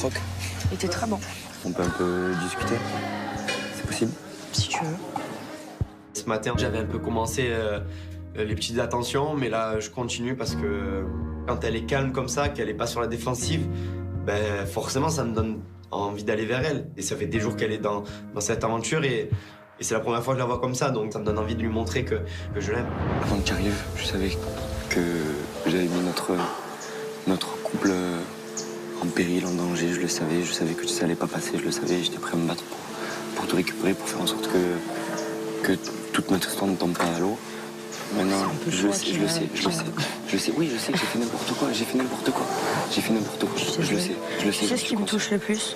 croque. Il était très bon. On peut un peu discuter. C'est possible? Si tu veux. Ce matin, j'avais un peu commencé les petites attentions, mais là, je continue parce que quand elle est calme comme ça, qu'elle n'est pas sur la défensive, ben, forcément, ça me donne envie d'aller vers elle. Et ça fait des jours qu'elle est dans cette aventure et c'est la première fois que je la vois comme ça, donc ça me donne envie de lui montrer que je l'aime. Avant que tu arrives, je savais que j'avais mis notre couple en péril, en danger. Je savais que ça allait pas passer, je le savais. J'étais prêt à me battre pour te récupérer, pour faire en sorte que toute notre histoire ne tombe pas à l'eau. Maintenant, je le sais. Oui, je sais que j'ai fait n'importe quoi. Je le sais. Tu sais ce qui me touche le plus?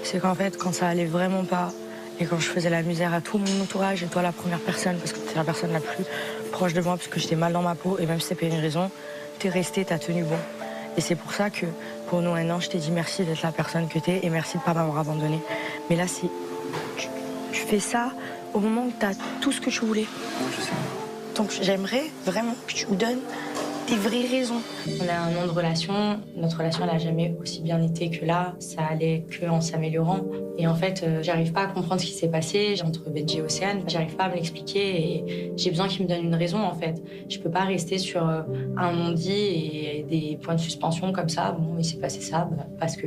C'est qu'en fait, quand ça allait vraiment pas, et quand je faisais la misère à tout mon entourage, et toi la première personne, parce que t'es la personne la plus proche de moi, parce que j'étais mal dans ma peau, et même si c'était pas une raison, t'es resté, t'as tenu bon. Et c'est pour ça que, pour nous, un an, je t'ai dit merci d'être la personne que t'es, et merci de pas m'avoir abandonné. Mais là, si tu fais ça au moment où t'as tout ce que tu voulais. Oui, je sais. Donc j'aimerais vraiment que tu me donnes des vraies raisons. On a un an de relation, notre relation n'a jamais aussi bien été que là, ça allait qu'en s'améliorant. Et en fait, j'arrive pas à comprendre ce qui s'est passé entre Benji et Océane, j'arrive pas à me l'expliquer et j'ai besoin qu'il me donne une raison en fait. Je peux pas rester sur un non-dit et des points de suspension comme ça, bon il s'est passé ça, parce que...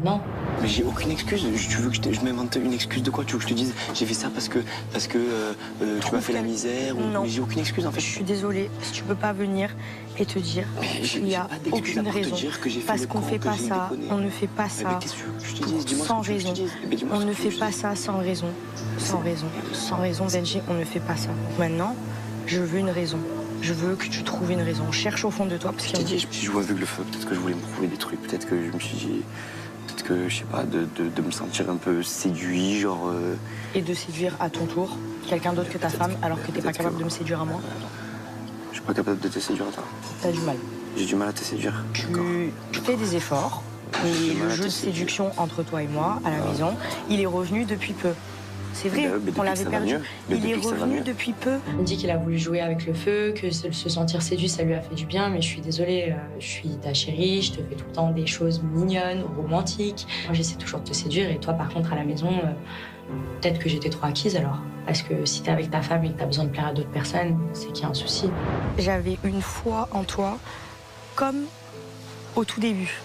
non. Mais j'ai aucune excuse. Tu veux que je m'invente une excuse de quoi? Tu veux que je te dise j'ai fait ça parce que tu m'as fait la misère ou... Non. Mais j'ai aucune excuse en fait. Je suis désolée, si tu peux pas venir et te dire qu'il n'y a aucune raison. Parce qu'on fait pas ça, on ne fait pas ça sans raison. On ne fait pas ça sans raison. Sans raison. Sans raison, Benji, on ne fait pas ça. Maintenant, je veux une raison. Je veux que tu trouves une raison. Cherche au fond de toi. Parce je t'ai dit, si je vois avec le feu, peut-être que je voulais me prouver des trucs. Peut-être que je me suis dit... Peut-être que, je sais pas, de me sentir un peu séduit, genre... Et de séduire à ton tour quelqu'un d'autre que ta femme, alors que t'es pas capable de me séduire à moi. Je suis pas capable de te séduire à toi. T'as du mal. J'ai du mal à te séduire. Tu fais des efforts. Et le jeu de séduction entre toi et moi, à la maison, il est revenu depuis peu. C'est vrai, on l'avait perdu. Il est revenu depuis peu. Il me dit qu'il a voulu jouer avec le feu, que se sentir séduit, ça lui a fait du bien, mais je suis désolée, je suis ta chérie, je te fais tout le temps des choses mignonnes, romantiques. Moi, j'essaie toujours de te séduire, et toi, par contre, à la maison, peut-être que j'étais trop acquise alors. Parce que si t'es avec ta femme et que t'as besoin de plaire à d'autres personnes, c'est qu'il y a un souci. J'avais une foi en toi, comme au tout début,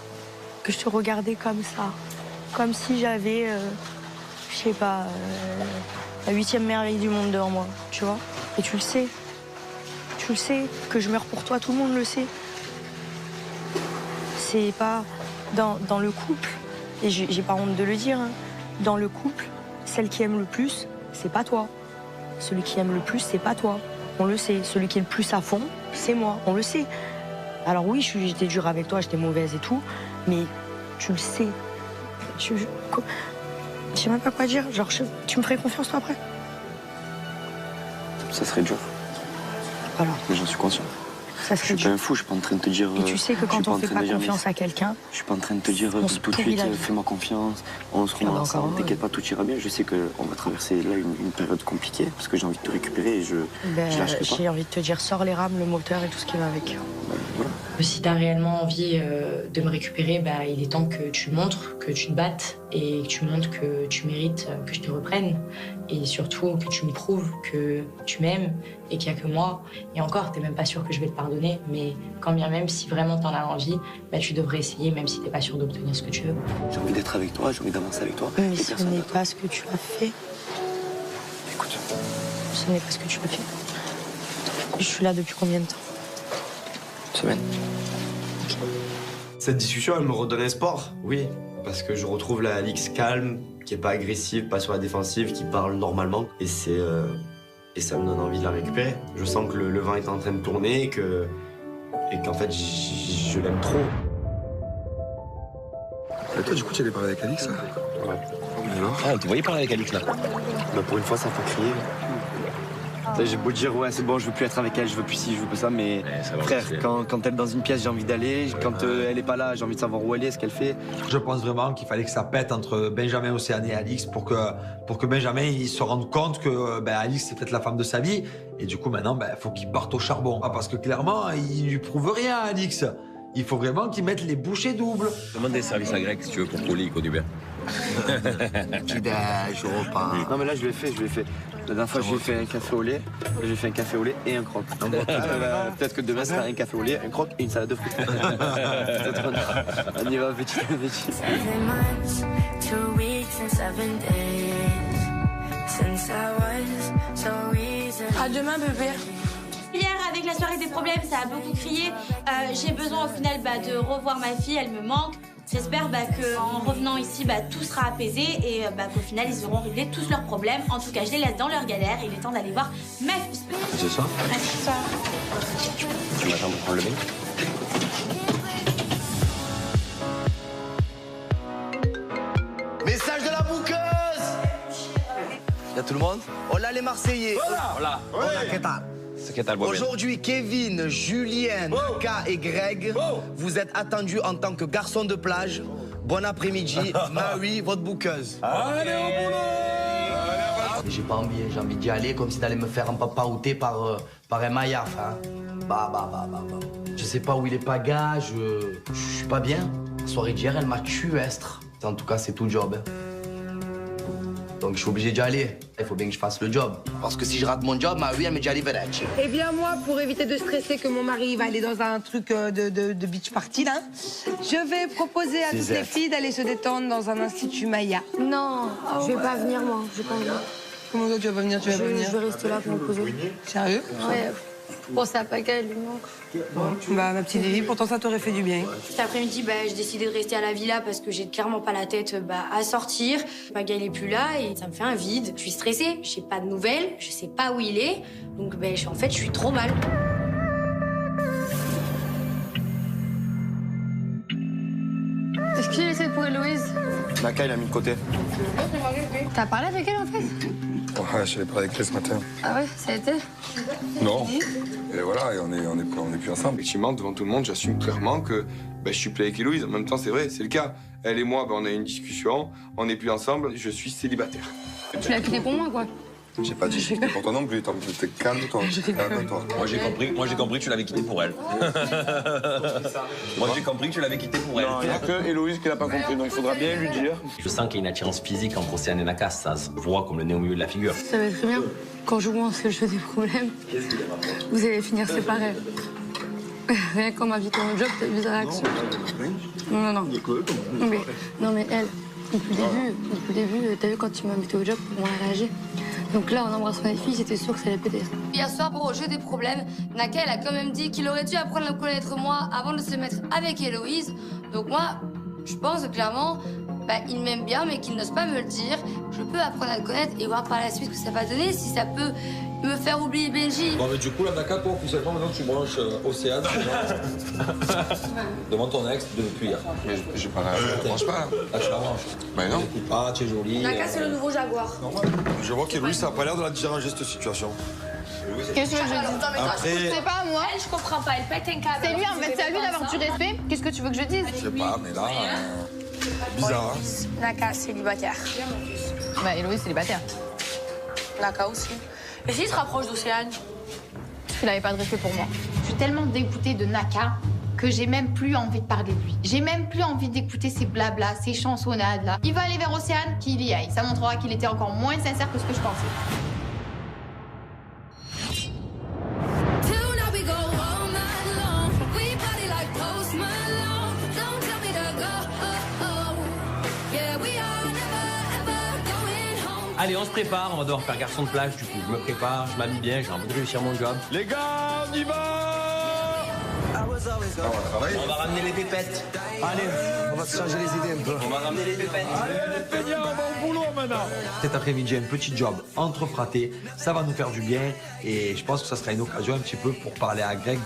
que je te regardais comme ça, comme si j'avais... je sais pas, la 8e merveille du monde devant moi, tu vois. Et tu le sais. Tu le sais, que je meurs pour toi, tout le monde le sait. C'est pas dans le couple, et j'ai pas honte de le dire, hein, dans le couple, celle qui aime le plus, c'est pas toi. Celui qui aime le plus, c'est pas toi. On le sait. Celui qui est le plus à fond, c'est moi. On le sait. Alors oui, j'étais dure avec toi, j'étais mauvaise et tout, mais tu le sais. Je sais même pas quoi dire. Genre, tu me ferais confiance, toi, après? Ça serait dur. Alors. Mais j'en suis conscient. Ça serait dur. Je suis pas un fou, je suis pas en train de te dire... Et tu sais que quand on fait pas confiance à quelqu'un... Je suis pas en train de te dire tout de suite, fais-moi confiance, on se remet ensemble, t'inquiète pas, tout ira bien. Je sais qu'on va traverser là une période compliquée, parce que j'ai envie de te récupérer et je lâcherai pas. J'ai envie de te dire, sors les rames, le moteur et tout ce qui va avec. Voilà. Si t'as réellement envie de me récupérer, il est temps que tu montres, que tu te battes et que tu montres que tu mérites que je te reprenne. Et surtout que tu me prouves que tu m'aimes et qu'il n'y a que moi. Et encore, t'es même pas sûr que je vais te pardonner, mais quand bien même, si vraiment t'en as envie, tu devrais essayer, même si t'es pas sûr d'obtenir ce que tu veux. J'ai envie d'être avec toi, j'ai envie d'avancer avec toi. Mais ce n'est pas ce que tu as fait. Écoute. Ce n'est pas ce que tu as fait. Je suis là depuis combien de temps? Une semaine. Okay. Cette discussion, elle me redonne espoir, oui. Parce que je retrouve la Alix calme, qui est pas agressive, pas sur la défensive, qui parle normalement. Et ça me donne envie de la récupérer. Je sens que le vent est en train de tourner et qu'en fait, je l'aime trop. Et toi, du coup, tu allais parler avec Alix, là? Ouais. Alors? Ah, on te voyait parler avec Alix, là. Pour une fois, ça fait crier. J'ai beau dire, ouais, c'est bon, je veux plus être avec elle, je veux plus ci, je veux plus ça, mais frère, quand elle est dans une pièce, j'ai envie d'aller. Quand elle est pas là, j'ai envie de savoir où elle est, ce qu'elle fait. Je pense vraiment qu'il fallait que ça pète entre Benjamin, Océane et Alix pour que Benjamin il se rende compte que Alix c'est peut-être la femme de sa vie. Et du coup, maintenant, faut qu'il parte au charbon. Parce que clairement, il lui prouve rien à Alix. il faut vraiment qu'ils mettent les bouchées doubles. Demande des services à Greg si tu veux pour coller Codubert. Petit déj, repas. Non mais là je l'ai fait. La dernière fois j'ai fait un café au lait, j'ai fait un café au lait et un croque. Peut-être que demain ce sera un café au lait, un croque et une salade de fruits. On y va petit à petit. À demain bébé. Hier, avec la soirée des problèmes, ça a beaucoup crié. J'ai besoin au final de revoir ma fille, elle me manque. J'espère qu'en revenant ici, tout sera apaisé et qu'au final, ils auront réglé tous leurs problèmes. En tout cas, je les laisse dans leur galère. Il est temps d'aller voir ma fille. C'est ça? C'est ça. Tu m'attends pour prendre le bain? Message de la bouqueuse. Y'a tout le monde? Hola les Marseillais. Hola. ¿Qué tal? ¿Qué tal, Bobby? Aujourd'hui, Kevin, Julien, Naka et Greg, vous êtes attendus en tant que garçons de plage. Bon après-midi, Marie, votre bouqueuse. Allez au boulot! J'ai pas envie, j'ai envie d'y aller comme si d'aller me faire empaouter par un maillaf. Hein. Je sais pas où il est Paga, je suis pas bien. La soirée d'hier, elle m'a tué, Estre. En tout cas, c'est tout job. Hein. Donc je suis obligé d'y aller. Il faut bien que je fasse le job. Parce que si je rate mon job, Marie, elle me dit allez, verrete. Eh bien, moi, pour éviter de stresser que mon mari va aller dans un truc de beach party, là, je vais proposer à toutes les filles d'aller se détendre dans un institut Maya. Non, je vais pas venir, moi. Je vais pas venir. Comment ça, tu vas pas venir? Tu vas pas venir? Je vais rester là pour me poser. Sérieux? Ouais. Bon, ça a pas qu'à, elle lui manque. Ma petite Vivi, pourtant ça t'aurait fait du bien. Cet après-midi, j'ai décidé de rester à la villa parce que j'ai clairement pas la tête à sortir. Paga, il est plus là et ça me fait un vide. Je suis stressée, j'ai pas de nouvelles, je sais pas où il est. Donc, en fait, je suis trop mal. Est-ce qu'il essaie pour Héloïse? Naka il a mis de côté. T'as parlé avec elle, en fait? Ouais, j'avais parlé avec elle ce matin. Ah ouais, ça a été? Non. Et voilà, et on est plus ensemble. Effectivement, devant tout le monde, j'assume clairement que je suis plus avec Héloïse. En même temps, c'est vrai, c'est le cas. Elle et moi, on a eu une discussion, on n'est plus ensemble, je suis célibataire. Tu l'as quitté pour moi, quoi. J'ai pas dit que c'était pour toi non plus. Calme-toi. Calme-toi. Moi j'ai compris que tu l'avais quitté pour elle. Moi j'ai compris que tu l'avais quitté pour elle. Non, il n'y a que Héloïse qui l'a pas compris, donc il faudra bien lui dire. Je sens qu'il y a une attirance physique entre Océane et Naka, ça se voit comme le nez au milieu de la figure. Ça va être très bien. Quand je vois que je fais des problèmes, vous allez finir séparés. Rien qu'en m'invitant au job, t'as vu sa réaction? Non. Mais elle, depuis le début, t'as vu quand tu m'as invité au job, comment elle a réagi? Donc là, en embrassant les filles, j'étais sûre que ça allait péter. Hier soir, pour rejouer des problèmes, Naka, elle a quand même dit qu'il aurait dû apprendre à me connaître moi avant de se mettre avec Héloïse. Donc moi, je pense clairement, il m'aime bien, mais qu'il n'ose pas me le dire. Je peux apprendre à le connaître et voir par la suite ce que ça va donner, si ça peut me faire oublier Benji. Bon, mais du coup, là, Naka, toi, officiellement, maintenant, tu branches Océane devant ton ex depuis hier. Mais j'ai pas la branche pas, là. Ah, tu la branches? Mais non. T'écoutes pas, tu es jolie. Naka, c'est le nouveau Jaguar. Je vois qu'Héloïse, ça a pas l'air de la déranger, cette situation. Qu'est-ce que je dis? Après... C'est pas moi. Elle, je comprends pas, elle pète un câble. C'est lui, en fait, c'est à lui d'avoir du respect. Qu'est-ce que tu veux que je dise? Je sais pas, mais là... bizarre, hein. Naka, célibataire. Héloïse, célibataire. Naka aussi. Et s'il se rapproche d'Océane? Parce qu'il avait pas de respect pour moi. Je suis tellement dégoûtée de Naka que j'ai même plus envie de parler de lui. J'ai même plus envie d'écouter ses blablas, ses chansonnades là. Il va aller vers Océane, qu'il y aille. Ça montrera qu'il était encore moins sincère que ce que je pensais. Allez, on se prépare, on va devoir faire garçon de plage du coup. Je me prépare, je m'habille bien, j'ai envie de réussir mon job. Les gars, on y va! On va ramener les pépettes. Allez, on va se changer les idées un peu. On va ramener les pépettes. Allez, les peignards, on va au boulot maintenant. Cet après-midi, un petit job entre fratés, ça va nous faire du bien. Et je pense que ça sera une occasion un petit peu pour parler à Greg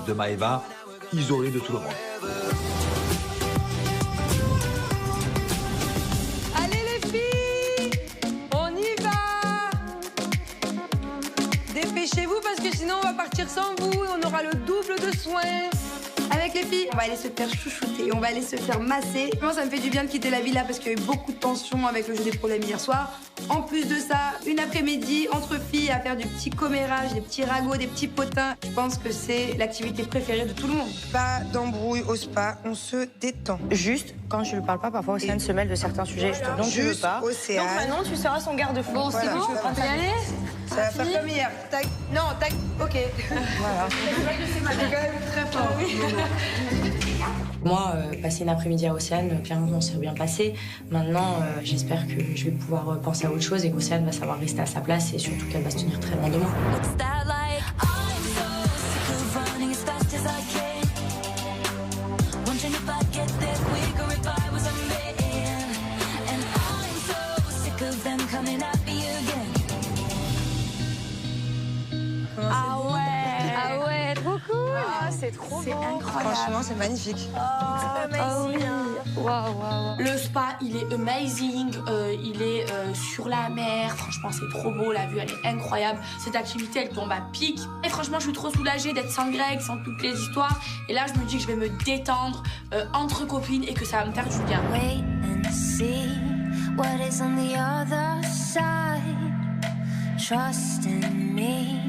de Maëva, isolé de tout le monde. Dépêchez-vous parce que sinon on va partir sans vous et on aura le double de soins. Avec les filles, on va aller se faire chouchouter, on va aller se faire masser. Moi, ça me fait du bien de quitter la villa parce qu'il y a eu beaucoup de tension avec le jeu des problèmes hier soir. En plus de ça, une après-midi entre filles à faire du petit commérage, des petits ragots, des petits potins. Je pense que c'est l'activité préférée de tout le monde. Pas d'embrouille au spa, on se détend. Juste, quand je ne parle pas, parfois Océane se mêle de certains sujets dont je ne veux pas. Océane. Donc maintenant, tu seras son garde-fou. Bon, c'est bon, on peut y aller. Ça va faire comme hier. Tac. Non, tac. Ok. Voilà. C'est quand même très fort. Moi, passer une après-midi à Océane, clairement, c'est bien passé. Maintenant, j'espère que je vais pouvoir penser à autre chose et qu'Océane va savoir rester à sa place et surtout qu'elle va se tenir très loin de moi. Ah ouais, trop cool. C'est trop beau. Incroyable. Franchement, c'est magnifique. Waouh. Le spa, il est amazing, il est sur la mer, franchement c'est trop beau, la vue elle est incroyable. Cette activité elle tombe à pic. Et franchement je suis trop soulagée d'être sans Greg, sans toutes les histoires. Et là je me dis que je vais me détendre entre copines et que ça va me faire du bien. Wait and see what is on the other side. Trust in me.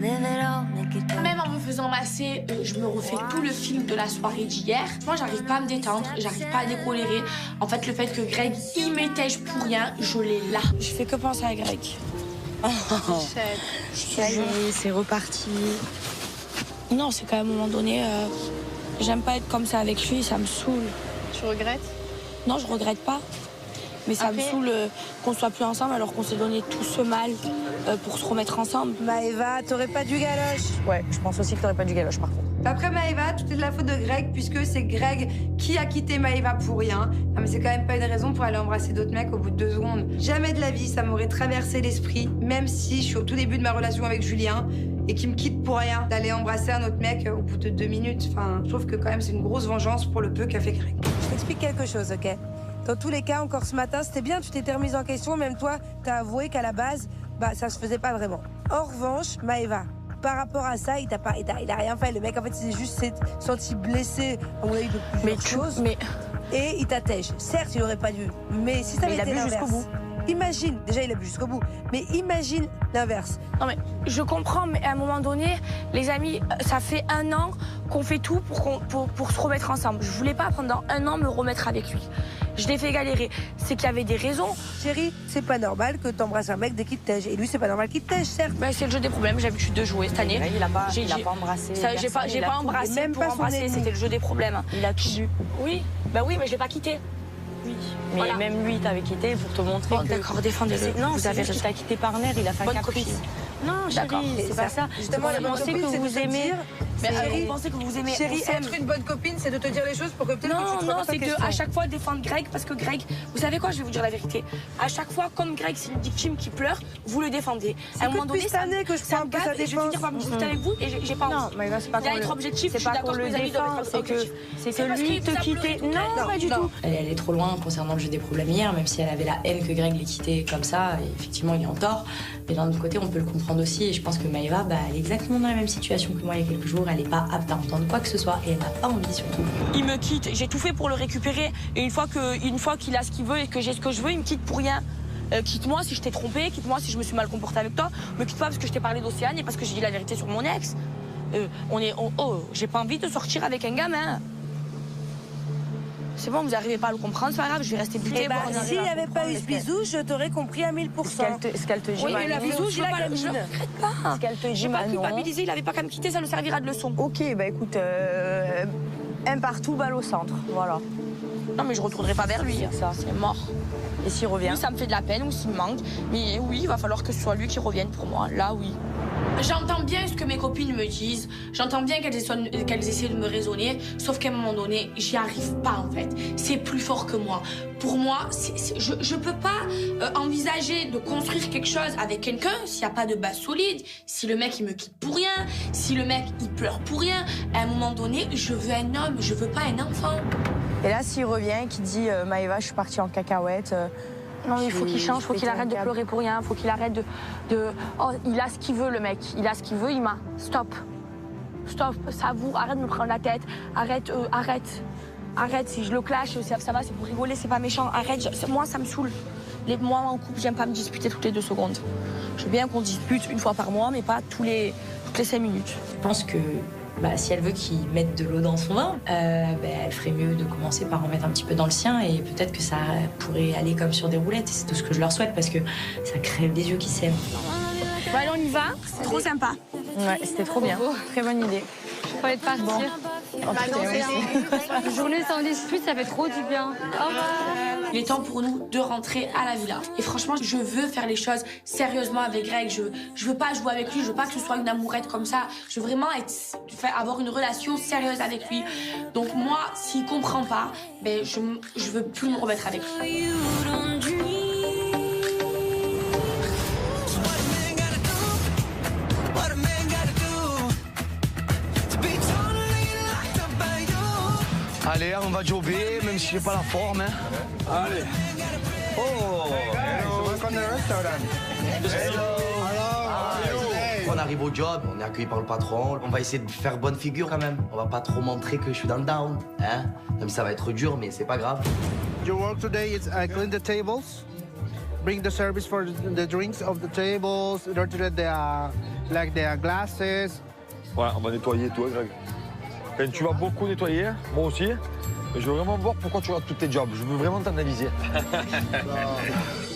Même en me faisant masser, je me refais tout le film de la soirée d'hier. Moi, j'arrive pas à me détendre, j'arrive pas à décolérer. En fait, le fait que Greg, il m'étège pour rien, je l'ai là. Je fais que penser à Greg. Ça y est, c'est reparti. Non, c'est qu'à un moment donné, j'aime pas être comme ça avec lui, ça me saoule. Tu regrettes? Non, je regrette pas. Mais ça me saoule qu'on soit plus ensemble alors qu'on s'est donné tout ce mal pour se remettre ensemble. Maëva, t'aurais pas dû galoche. Ouais, je pense aussi que t'aurais pas dû galoche par contre. Après Maëva, tout est de la faute de Greg puisque c'est Greg qui a quitté Maëva pour rien. Non mais c'est quand même pas une raison pour aller embrasser d'autres mecs au bout de 2 secondes. Jamais de la vie, ça m'aurait traversé l'esprit, même si je suis au tout début de ma relation avec Julien et qu'il me quitte pour rien, d'aller embrasser un autre mec au bout de 2 minutes. Enfin, je trouve que quand même c'est une grosse vengeance pour le peu qu'a fait Greg. Je t'explique quelque chose, ok? Dans tous les cas, encore ce matin, c'était bien, tu t'étais remise en question, même toi, t'as avoué qu'à la base, ça se faisait pas vraiment. En revanche, Maëva, par rapport à ça, il a rien fait. Le mec, en fait, il s'est juste senti blessé, on a eu de plusieurs choses. Et il t'attège. Certes, il aurait pas dû, mais si ça avait été l'inverse. Jusqu'au bout. Imagine, déjà il a bu jusqu'au bout, mais imagine l'inverse. Non mais je comprends, mais à un moment donné, les amis, ça fait 1 an qu'on fait tout pour se remettre ensemble. Je voulais pas pendant 1 an me remettre avec lui. Je l'ai fait galérer. C'est qu'il y avait des raisons. Chérie, c'est pas normal que t'embrasses un mec dès qu'il te tège. Et lui, c'est pas normal qu'il te tège, certes. Ben, c'est le jeu des problèmes, j'ai l'habitude de jouer cette année. Il a pas embrassé. J'ai pas embrassé même pour pas embrasser, c'était le jeu des problèmes. Il a tout vu. Oui, ben oui, mais je l'ai pas quitté. Oui. Mais voilà. même lui, t'avais quitté pour te montrer que... D'accord, défendez-le. Non, vous avez juste à quitter par nerf, il a fait un caprice. Non, chérie, c'est pas ça. Justement, la bonne copine, c'est de te dire... Vous pensez que vous aimez... Chérie, être une bonne copine, c'est de te dire les choses pour que peut-être que tu te Non, c'est qu'à chaque fois défendre Greg, parce que Greg, vous savez quoi, je vais vous dire la vérité. À chaque fois, comme Greg, c'est une victime qui pleure, vous le défendez. À un moment donné, ça me que je prends un peu sa défense. Je vais finir par me discuter avec vous et j'ai pas envie. Non, mais c'est pas pour être objectif, je suis d'accord que les amis doivent être objectifs. C'est que lui te quitter. Non, pas du tout. Elle est trop loin concernant le jeu des problèmes hier, même si elle avait la haine que Greg l'ait quitté comme ça, et effectivement, il est en tort. Mais d'un autre côté, on peut le comprendre aussi, et je pense que Maëva, elle est exactement dans la même situation que moi il y a quelques jours. Elle est pas apte à entendre quoi que ce soit, et elle n'a pas envie surtout. Il me quitte, j'ai tout fait pour le récupérer, et une fois qu'il a ce qu'il veut et que j'ai ce que je veux, il me quitte pour rien. Quitte-moi si je t'ai trompé, quitte-moi si je me suis mal comportée avec toi, me quitte pas parce que je t'ai parlé d'Océane et parce que j'ai dit la vérité sur mon ex. J'ai pas envie de sortir avec un gamin. C'est bon, vous n'arrivez pas à le comprendre, c'est pas grave, je vais rester buté. S'il n'y avait pas eu ce bisou, je t'aurais compris à 1000%. Ce qu'elle te dit. Oui, mais le bisou, je ne regrette pas. Ce qu'elle te dit, je vais pas culpabiliser, il n'avait pas qu'à me quitter, ça le servira de leçon. Ok, écoute, un partout, balle au centre, voilà. Non, mais je ne retournerai pas vers lui, ça, c'est mort. Et s'il revient? Oui, ça me fait de la peine ou s'il me manque, mais oui, il va falloir que ce soit lui qui revienne pour moi, là, oui. J'entends bien ce que mes copines me disent, j'entends bien qu'elles essaient de me raisonner, sauf qu'à un moment donné, j'y arrive pas en fait. C'est plus fort que moi. Pour moi, je peux pas envisager de construire quelque chose avec quelqu'un s'il n'y a pas de base solide, si le mec il me quitte pour rien, si le mec il pleure pour rien. À un moment donné, je veux un homme, je veux pas un enfant. Et là, s'il revient et qu'il dit Maëva, je suis partie en cacahuète. Non, il faut qu'il change, faut qu'il arrête de pleurer pour rien, faut qu'il arrête de... Oh, il a ce qu'il veut, le mec. Il a ce qu'il veut, il m'a. Stop. stop, savoure, arrête de me prendre la tête, arrête, si je le clash, ça va, c'est pour rigoler, c'est pas méchant, arrête, moi ça me saoule. Moi en couple, j'aime pas me disputer toutes les 2 secondes. Je veux bien qu'on dispute une fois par mois, mais pas toutes les 5 minutes. Je pense que si elle veut qu'il mette de l'eau dans son vin, elle ferait mieux de commencer par en mettre un petit peu dans le sien et peut-être que ça pourrait aller comme sur des roulettes. Et c'est tout ce que je leur souhaite parce que ça crève des yeux qui s'aiment. Bon, allez, on y va. C'est trop sympa. Ouais, c'était trop bien. Très bonne idée. Fallait te partir. Bon. Une journée sans dispute, ça fait trop du bien. Il est temps pour nous de rentrer à la villa. Et franchement, je veux faire les choses sérieusement avec Greg. Je veux pas jouer avec lui, je veux pas que ce soit une amourette comme ça. Je veux vraiment avoir une relation sérieuse avec lui. Donc moi, s'il comprend pas, je veux plus me remettre avec lui. Allez, on va jobber, même si j'ai pas la forme. Hein. Allez. Oh. On arrive au job, on est accueilli par le patron. On va essayer de faire bonne figure quand même. On va pas trop montrer que je suis dans le down. Hein. Même si ça va être dur, mais c'est pas grave. Your work today is clean the tables, bring the service for the drinks of the tables, rotate the glasses. Ouais, on va nettoyer tout, Greg. Et tu vas beaucoup nettoyer, moi aussi. Je veux vraiment voir pourquoi tu rates tous tes jobs. Je veux vraiment t'analyser.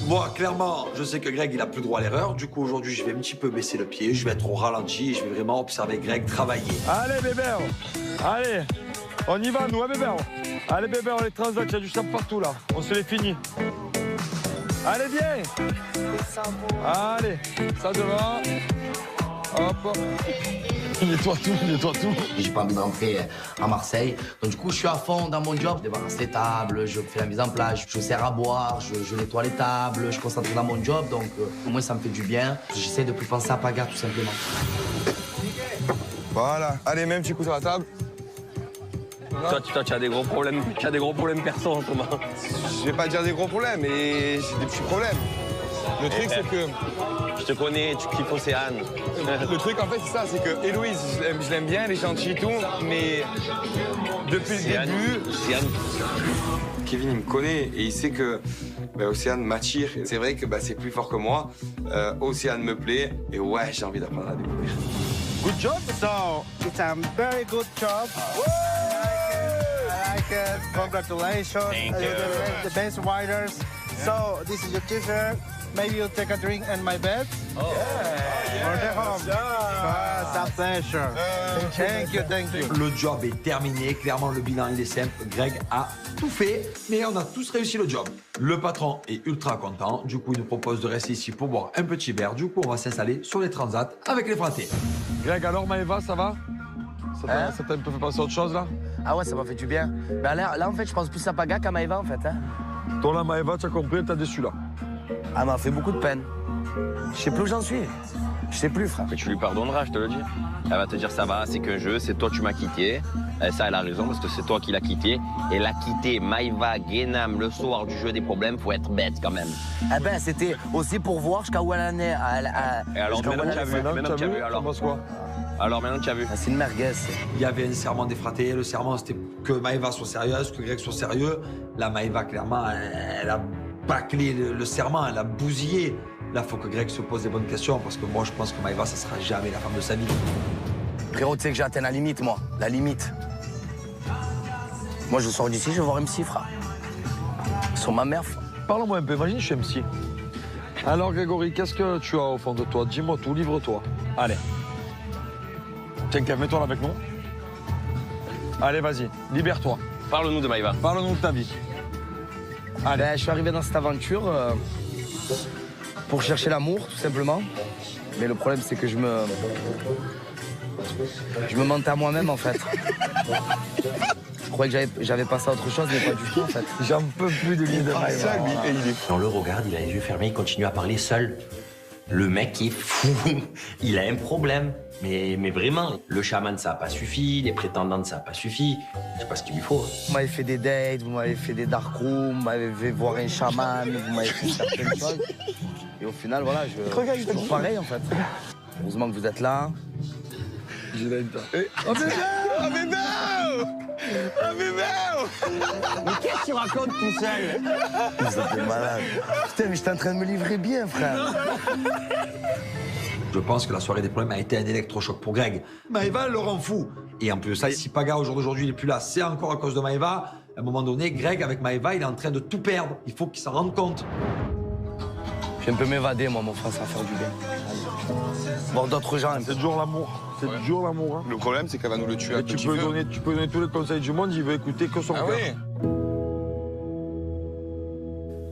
Moi, clairement, je sais que Greg, il a plus droit à l'erreur. Du coup, aujourd'hui, je vais un petit peu baisser le pied. Je vais être au ralenti et je vais vraiment observer Greg travailler. Allez, bébé. Allez. On y va, nous, hein, bébé. Allez, bébé, on les transacts. Il y a du sang partout, là. On se les finit. Allez, viens. Allez. Ça devant. Hop. Nettoie tout. J'ai pas envie de rentrer à Marseille. Donc du coup, je suis à fond dans mon job. Je débarrasse les tables, je fais la mise en place, je sers à boire, je nettoie les tables, je concentre dans mon job. Donc au moins, ça me fait du bien. J'essaie de plus penser à Paga, tout simplement. Voilà. Allez, mets un petit coup sur la table. Toi, tu as des gros problèmes. Tu as des gros problèmes perso en ce moment. Je vais pas dire des gros problèmes, mais j'ai des petits problèmes. Le truc, c'est que... Je te connais, tu kiffes Océane. Le truc, en fait, c'est ça, c'est que Héloïse, je l'aime bien, elle est gentille et tout, mais depuis le début... Kevin, il me connaît et il sait que Océane m'attire. C'est vrai que c'est plus fort que moi. Océane me plaît et ouais, j'ai envie d'apprendre à découvrir. Good job. So, it's a very good job. I like it. Congratulations. Thank you. The best riders. So, this is your t-shirt. Maybe you'll take a drink in my bed. Oh. Yeah. Or the home. It's a pleasure. Thank you. Le job est terminé. Clairement, le bilan, il est simple. Greg a tout fait, mais on a tous réussi le job. Le patron est ultra content. Du coup, il nous propose de rester ici pour boire un petit verre. Du coup, on va s'installer sur les transats avec les fratés. Greg, alors, Maëva, ça va? Ça t'a un peu fait penser à autre chose, là? Ah ouais, ça m'a fait du bien. Ben là, en fait, je pense plus à Paga qu'à Maëva, en fait. Hein. Toi, là, Maëva, tu as compris, elle t'a déçu, là. Elle m'a fait beaucoup de peine. Je sais plus où j'en suis. Je sais plus, frère. Mais tu lui pardonneras, je te le dis. Elle va te dire ça va, c'est qu'un jeu, c'est toi tu m'as quitté. Ça, elle a raison parce que c'est toi qui l'as quitté. Et l'a quitté Maëva, Guénam, le soir du jeu des problèmes, faut être bête quand même. Eh ben, c'était aussi pour voir jusqu'à où elle en est. Et alors, maintenant tu as vu, alors quoi? Alors maintenant tu as vu. C'est une merguez. Il y avait un serment des fratés. Le serment, c'était que Maëva soit sérieuse, que Greg soit sérieux. Là, Maëva, clairement, elle a bâclé le serment, elle a bousillé. Là, il faut que Greg se pose des bonnes questions parce que moi, je pense que Maëva, ça sera jamais la femme de sa vie. Frérot, tu sais que j'ai atteint la limite, moi. La limite. Moi, je sors d'ici, je vais voir MC, frère. Sur ma mère, frère. Parle-moi un peu, imagine, je suis MC. Alors, Grégory, qu'est-ce que tu as au fond de toi? Dis-moi tout, livre-toi. Allez. Tiens, mets-toi là avec nous. Allez, vas-y, libère-toi. Parle-nous de Maëva. Parle-nous de ta vie. Allez. Ben, je suis arrivé dans cette aventure pour chercher l'amour, tout simplement. Mais le problème, c'est que je me mentais à moi-même, en fait. Je croyais que j'avais passé à autre chose, mais pas du tout, en fait. J'en peux plus de l'idée de Maëva. On le regarde, il a les yeux fermés, il continue à parler seul. Le mec est fou, il a un problème. Mais vraiment, le chaman, ça n'a pas suffi, les prétendantes, ça n'a pas suffi. Je sais pas ce qu'il lui faut. Vous m'avez fait des dates, vous m'avez fait des dark rooms, vous m'avez fait voir un chaman, vous m'avez fait certaines choses. Et au final, voilà, je suis toujours pareil, en fait. Heureusement que vous êtes là. Je l'aime pas. Oh bébé! Oh bébé! Oh bébé! Mais qu'est-ce que tu racontes tout seul? Vous êtes malade. Putain, mais j'étais en train de me livrer bien, frère. Je pense que la soirée des problèmes a été un électrochoc pour Greg. Maëva le rend fou. Et en plus de ça, si Paga au jour d'aujourd'hui n'est plus là, c'est encore à cause de Maëva. À un moment donné, Greg avec Maëva, il est en train de tout perdre. Il faut qu'il s'en rende compte. Je vais un peu m'évader, moi, mon frère, ça va faire du bien. Bon, d'autres gens. C'est toujours l'amour. C'est toujours l'amour. Hein. Le problème, c'est qu'elle va nous le tuer. Tu peux donner tous les conseils du monde, il veut écouter que son cœur. Oui.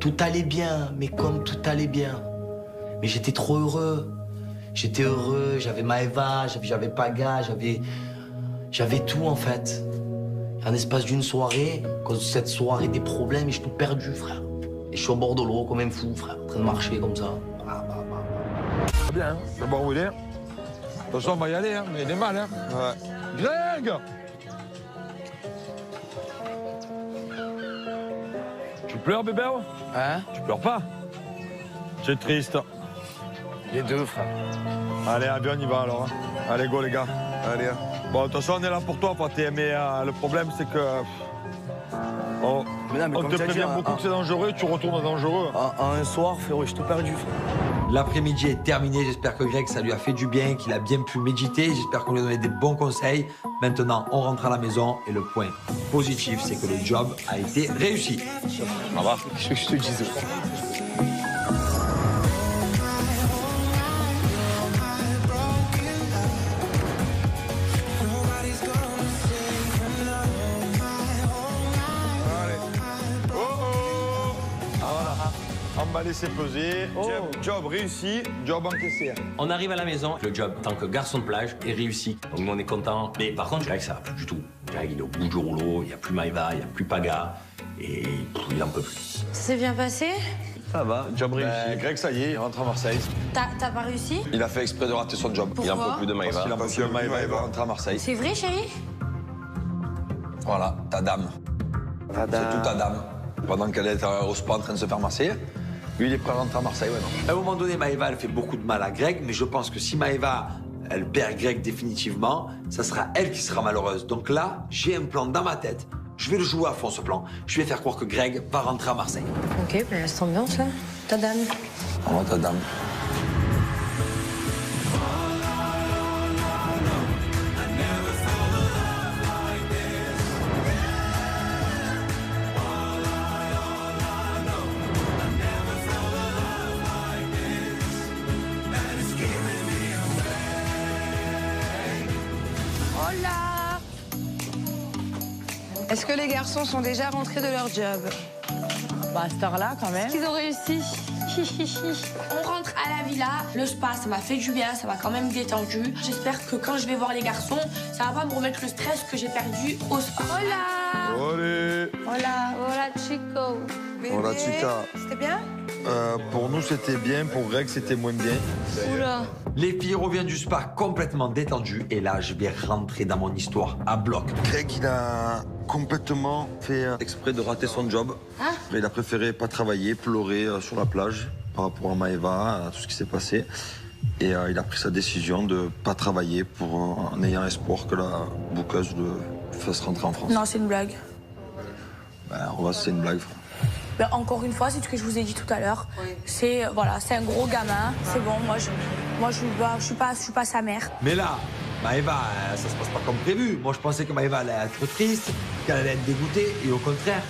Tout allait bien, mais comme tout allait bien. Mais j'étais trop heureux. J'étais heureux, j'avais Maëva, j'avais Paga, j'avais tout en fait. En l'espace d'une soirée, à cause de cette soirée des problèmes, j'ai tout perdu, frère. Et je suis au bord de l'eau comme un fou, frère, en train de marcher comme ça. Très bien, d'abord où il est. De toute façon, on va y aller, hein, mais il est mal, hein. Ouais. Greg! Tu pleures, bébé? Hein? Tu pleures pas? Tu es triste. Les deux, frère. Allez, bien, on y va alors. Hein. Allez, go, les gars. Allez. Bon, de toute façon, on est là pour toi, Pathé, mais le problème, c'est que... on te prévient beaucoup que c'est dangereux et tu retournes dangereux. En un soir, frérot, j'ai tout perdu, frère. L'après-midi est terminé. J'espère que Greg, ça lui a fait du bien, qu'il a bien pu méditer. J'espère qu'on lui a donné des bons conseils. Maintenant, on rentre à la maison et le point positif, c'est que le job a été réussi. Ça va? Je te disais. On m'a laissé peser. Job réussi, job encaissé. On arrive à la maison, le job en tant que garçon de plage est réussi. Donc nous on est content. Mais par contre, Greg, ça va plus du tout. Greg, il est au bout du rouleau, il n'y a plus Maëva, il n'y a plus Paga. Et il n'en peut plus. Ça s'est bien passé? Ça va, job réussi. Greg, ça y est, il rentre à Marseille. T'as pas réussi? Il a fait exprès de rater son job. Pourquoi? Il en peut plus de Maëva. Parce qu'il en peut plus de Maëva, il va rentrer à Marseille. C'est vrai, chérie? Voilà, ta dame. C'est tout ta dame. Pendant qu'elle est au spa en train de se faire masser, lui, il est prêt à rentrer à Marseille, ouais, non. À un moment donné, Maëva, elle fait beaucoup de mal à Greg, mais je pense que si Maëva, elle perd Greg définitivement, ça sera elle qui sera malheureuse. Donc là, j'ai un plan dans ma tête. Je vais le jouer à fond, ce plan. Je vais faire croire que Greg va rentrer à Marseille. Ok, ben cette ambiance là. Ta dame. Oh, ta dame. Est-ce que les garçons sont déjà rentrés de leur job? Bah, à cette heure-là, quand même. Est-ce qu'ils ont réussi? On rentre à la villa. Le spa, ça m'a fait du bien, ça m'a quand même détendu. J'espère que quand je vais voir les garçons, ça va pas me remettre le stress que j'ai perdu au spa. Hola! Allez. Hola! Hola, chico! Hola, chica. C'était bien? Pour nous, c'était bien. Pour Greg, c'était moins bien. Oula! Les filles reviennent du spa complètement détendues. Et là, je vais rentrer dans mon histoire à bloc. Greg, il a complètement fait exprès de rater son job. Hein? Il a préféré pas travailler, pleurer sur la plage par rapport à Maëva, à tout ce qui s'est passé. Et il a pris sa décision de pas travailler en ayant espoir que la bouqueuse le fasse rentrer en France. Non, c'est une blague. Ben, on va, c'est une blague. Ben, encore une fois, c'est ce que je vous ai dit tout à l'heure. C'est voilà, c'est un gros gamin. C'est bon, moi je suis pas sa mère. Mais là, Maëva, ça se passe pas comme prévu. Moi, je pensais que Maëva allait être triste, qu'elle allait être dégoûtée. Et au contraire,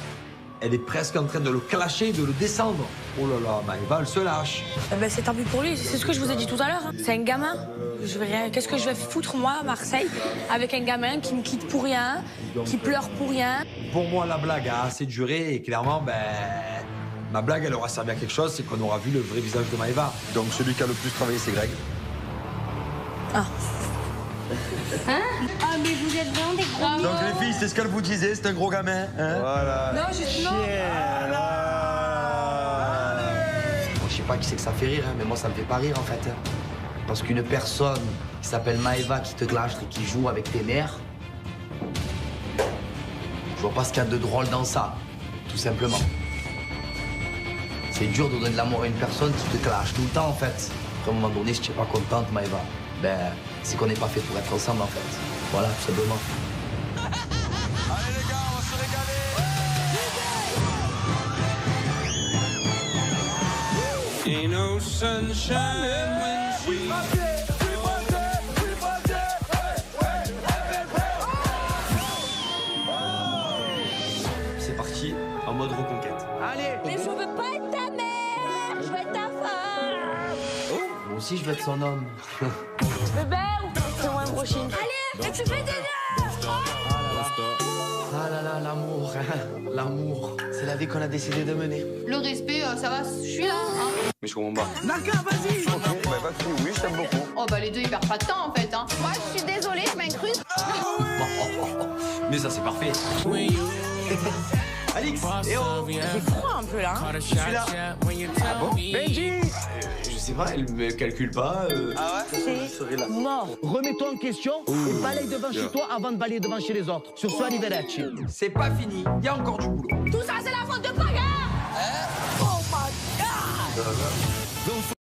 elle est presque en train de le clasher, de le descendre. Oh là là, Maëva, elle se lâche. Ben, c'est tant pis pour lui. C'est ce que je vous ai dit tout à l'heure. Hein. C'est un gamin. Qu'est-ce que je vais foutre, moi, à Marseille, avec un gamin qui me quitte pour rien, qui pleure pour rien. Pour moi, la blague a assez duré et clairement, ma blague, elle aura servi à quelque chose, c'est qu'on aura vu le vrai visage de Maëva. Donc celui qui a le plus travaillé, c'est Greg. Ah. Hein? Ah, mais vous êtes vraiment des gros Donc les filles, c'est ce qu'elle vous disait, c'est un gros gamin. Hein, voilà. Non, justement. Moi, je sais pas qui c'est que ça fait rire, hein, mais moi, ça me fait pas rire, en fait. Hein. Parce qu'une personne qui s'appelle Maëva, qui te clash et qui joue avec tes mères, je vois pas ce qu'il y a de drôle dans ça, tout simplement. C'est dur de donner de l'amour à une personne qui te clash tout le temps, en fait. À un moment donné, si tu n'es pas contente, Maëva, ben, c'est qu'on n'est pas fait pour être ensemble en fait. Voilà, tout simplement. Allez les gars, on va se régaler. Ain't no sunshine when she... C'est parti, en mode reconquête. Allez. Mais je veux pas être ta mère, je veux être ta femme. Moi aussi, je veux être son homme. Bébé, fais-moi une brochine. Allez, et tu fais des Ah là là, l'amour, hein. L'amour. C'est la vie qu'on a décidé de mener. Le respect, ça va, je suis là. Hein. Mais je comprends pas. Naka, vas-y. Ok, bah vas-y, oui, je t'aime beaucoup. Oh bah les deux, ils perdent pas de temps en fait. Hein. Moi, je suis désolée, je m'incruste. Mais ça, c'est parfait. Alix, J'ai froid un peu là. Je suis là. Ah bon Benji Je sais pas, elle me calcule pas. Ah ouais C'est mort. Remets-toi en question et balaye devant chez toi avant de balayer devant chez les autres. Sur soi, arrivederci. C'est pas fini, il y a encore du boulot. Tout ça, c'est la faute de Paga. Oh my God.